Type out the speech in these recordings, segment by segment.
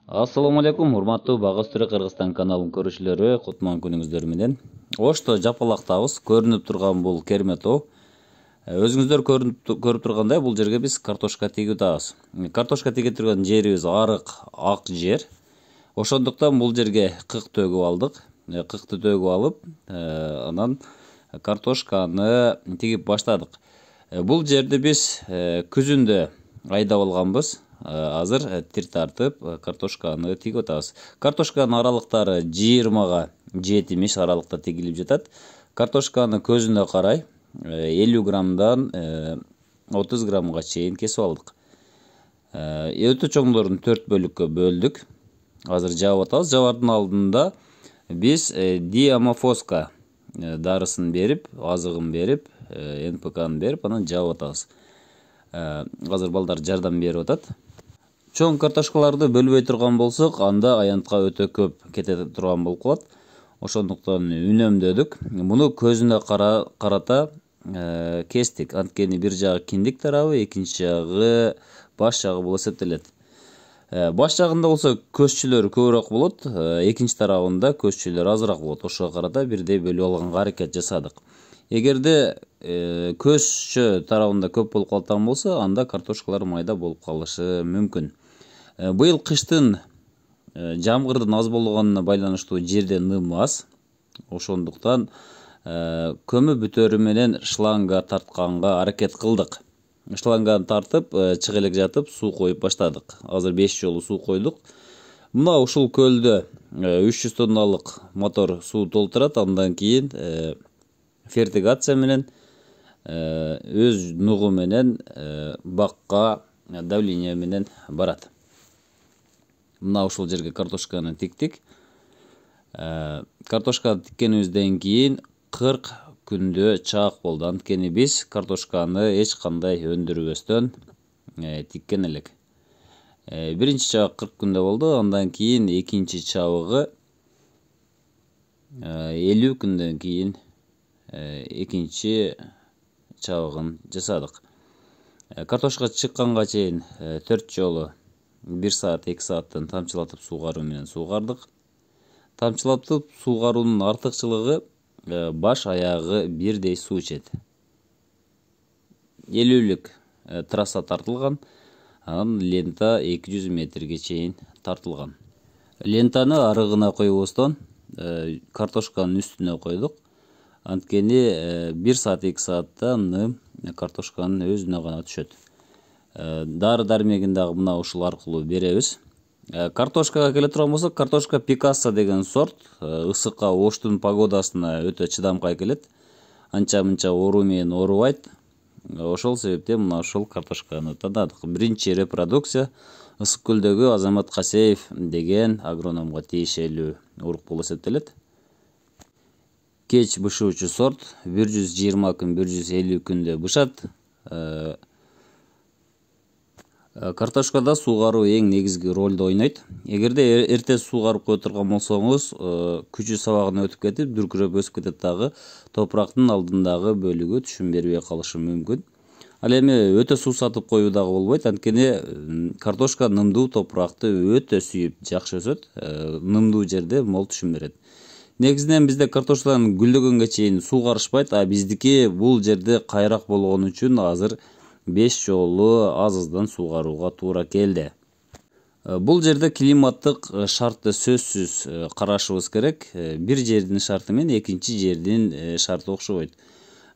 Ассаламу алейкум, урматтуу Багыз Түрө Кыргызстан каналын көрүүчүлөрү, кутман күнүңүздөр менен. Ошто жапалактабыз, көрүнүп турган бул кермет оо. Өзүңүздөр көрүп тургандай, бул жерге биз картошка тегип атабыз. Картошка теге турган жерибиз арык, ак жер. Ошондуктан бул жерге кык төгүп алдык. Кыкты төгүп алып, анан картошканы тегип баштадык. Бул жерди биз күзүндө айдап алганбыз. Азыр тир тартып картошканы тегип атабыз. Картошканын аралыктары 20-га 70 аралыкта тегилип жатат. Картошканы көзүнө карай 50 граммдан 30 граммга чейин кесип алдык. Өтө чоңдорун 4 бөлүккө бөлдүк. Азыр жаап атабыз. Жабардын алдында биз диамофоска дарысын берип, азыгын берип, НПКны берип, анан жаап атабыз. Азыр балдар жардам берип атат. Чоң картошкаларды бөлбөй турган болсок, анда аянтка өтө көп кете турган болуп калат. Ошондуктан үнөмдөдүк. Муну көзүнө карата кестик. Анткени бир жагы киндик тарабы, экинчи жагы баш жагы болуп эсептелет. Баш жагында болсо көзчүлөр көбүрөөк болот, экинчи тарабында көзчүлөр азыраак болот. Ошого карата бирдей бөлүп алганга аракет жасадык. Эгерде көзчө тарабында көп болуп калган болсо, анда картошкалар майда болуп калышы мүмкүн. Быйыл кыштын жамгырдын аз болгонуна байланыштуу жерде ным аз. Ошондуктан көмү бүтөрү менен шланга тартканга аракет кылдык. Шланганы тартып, чыга элек жатып суу коюп баштадык. Азыр 5 жолу суу койдук. Мына ушул көлдө 300 тонналык мотор суу толтурат, андан кийин фертигация менен өз нугу менен бакка давление менен барат. Мына ушул жерге картошканы тиктик. Картошканы тиккенибизден кийин 40 күндө чаак болду. Анткени биз картошканы эч кандай өндүрбөстөн тиккен элек. Биринчи чабык 40 күндө болду, андан кийин экинчи чабыгы 50 күндөн кийин экинчи чабыгын жасадык. Картошка чыкканга чейин 4 жолу 1 саат 2 сааттан тамчылатып суугаруу менен суугардык. Тамчылатып суугаруунун артыкчылыгы баш аягы бирдей суу ичет. 50-лик трасса тартылган, анан лента 200 метрге чейин тартылган. Лентаны арыгына койбостон картошканын үстүнө койдук. Анткени 1 саат 2 саатта ным картошканын өзүнө гана түшөт. Дары дармегин дагы мына ушул аркылуу беребиз. Картошкага келе турган болсок, картошка Пикассо деген сорт ысыкка, оштун погодасына өтө чыдамкай келет. Анча-мынча оору менен оорубайт. Ошол себептен мына ушул картошканы тандадык. Биринчи репродукция Ысык көлдөгү Азамат Касеев деген агрономго тиешелүү урук болуп эсептелет. Кеч бышуучу сорт 120 күн, 150 күндө бышат. Картошкада суугаруу эң негизги ролду ойнойт. Эгерде эрте суугарып кое турган болсоңуз, күчү сабагына өтүп кетип, дүркүрөп өсүп кетет дагы, топурактын алдындагы бөлүгү түшүм бербей калышы мүмкүн. Ал эми өтө суусатып коюу дагы болбойт, анткени картошка нымдуу топуракты өтө сүйүп жакшы өсөт, нымдуу жерде мол түшүм берет. Негизинен бизде картошканын гүлдөгөнгө чейин суугарышпайт, а биздики бул жерде кайрак болгон үчүн азыр 5 жолу аз-аздан суугарууга туура келди. Бул жерде климаттык шартты сөзсүз карашыбыз керек. Бир жердин шарты менен экинчи жердин шарты окшобойт.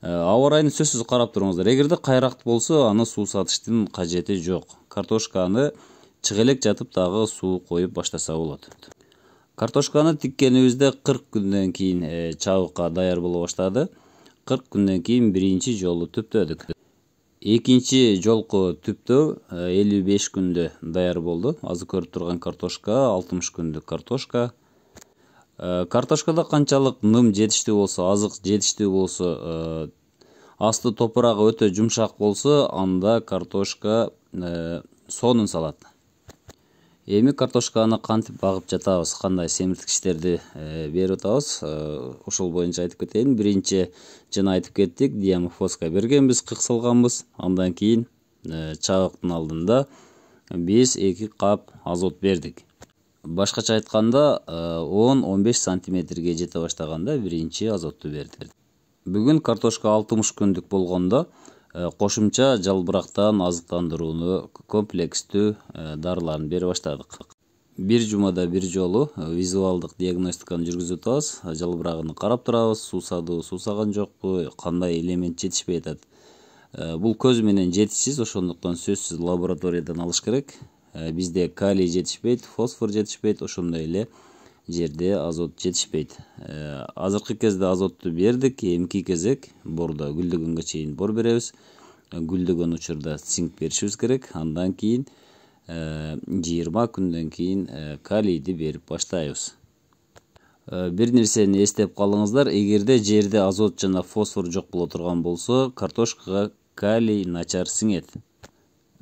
Аба ырайын сөзсүз карап туруңуздар. Эгерде кайрак болсо, аны суусатыштын кажети жок. Картошканы чыга элек жатып дагы суу коюп баштаса болот. Картошканы тиккенибизде 40 күндөн кийин чабыкка даяр боло баштады. 40 күндөн кийин биринчи жолу түптөдүк. Экинчи жолку түптөө 55 күндө даяр болду. Азыр көрүп турган картошка 60 күндүк картошка. Картошкада канчалык ным жетиштүү болсо, азык жетиштүү болсо, асты топурагы өтө жумшак болсо, анда картошка сонун салат. Эми картошканы кантип багып жатабыз, кандай семирткичтерди берип атабыз, ошол боюнча айтып кетейин. Биринчи жана айтып кеттик, диамофоска бергенбиз, кык салганбыз. Андан кийин чабыктын алдында биз 2 кап азот бердик. Башкача айтканда 10-15 сантиметрге жете баштаганда биринчи азотту берди. Бүгүн картошка 60 күндүк болгондо кошумча жалбырактан азыктандырууну комплекстүү дарыларын бере баштадык. Бир жумада бир жолу визуалдык диагностиканы жүргүзүп атабыз. Жалбырагын карап турабыз, суусадыбы, суусаган жокпу, кандай элемент жетишпей атат. Бул көз менен жетишсиз, ошондуктан сөзсүз лабораториядан алыш керек. Бизде калий жетишпейт, фосфор жетишпейт, ошондой эле жерде азот жетишпейт. Азыркы кезде азотту бердик, эмки кезек бордо гүлдөгөнгө чейин бор беребиз. Гүлдөгөн учурда цинк беришибиз керек. Андан кийин 20 күндөн кийин калийди берип баштайбыз. Бир нерсени эстеп калыңыздар, эгерде жерде азот жана фосфор жок боло турган болсо, картошкага калий начар сиңет.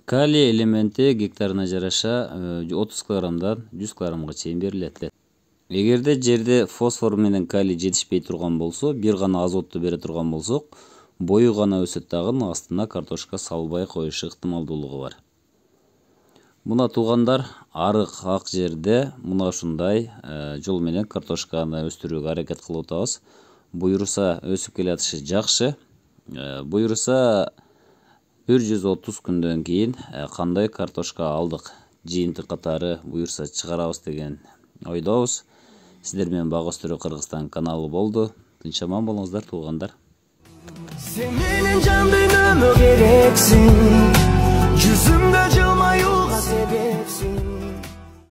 Калий элементи гектарына жараша 30 килограммдан 100 килограммга чейин берилет. Эгерде жерде фосфор менен калий жетишпей турган болсо, бир гана азотту бере турган болсок, бою гана өсөт дагы астына картошка салбай коюшу ыктымалдуулугу бар. Мына туугандар, арык ак жерде мына ушундай жол менен картошканы өстүрүүгө аракет кылып атабыз. Буюрса өсүп келатышы жакшы. Буюрса 130 күндөн кийин кандай картошка алдык, жыйынтык катары буюрса чыгарабыз деген ойдобуз. Сиздер менен Бак Өстүрүү Кыргызстан каналы болду. Тынч аман болуңуздар туугандар. Sen benim can dünümü gereksin.